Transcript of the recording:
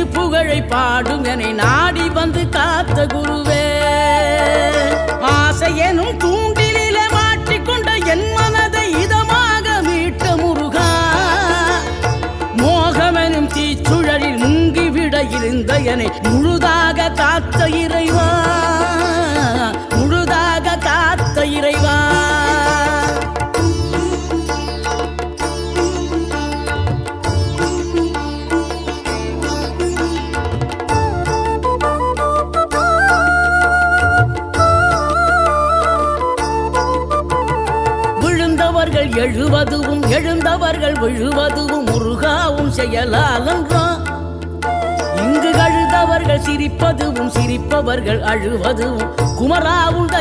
திருப்புகழை பாடும் என நாடி வந்து காத்த குருவே. ஆசை எனும் தூண்டில மாட்டிக்கொண்ட என் மனதை இதமாக மீட்ட முருகா. மோகமெனும் தீச்சுழலில் முங்கிவிட இருந்த என முழுதாக காத்த இறைவா, முழுதாக காத்த இறைவா. எழுவதுவும் எழுந்தவர்கள் விழுவதுவும் முருகாவும் செயலாலன்றோம். இங்கு அழுதவர்கள் சிரிப்பதுவும் சிரிப்பவர்கள் அழுவதுவும் குமராவுண்ட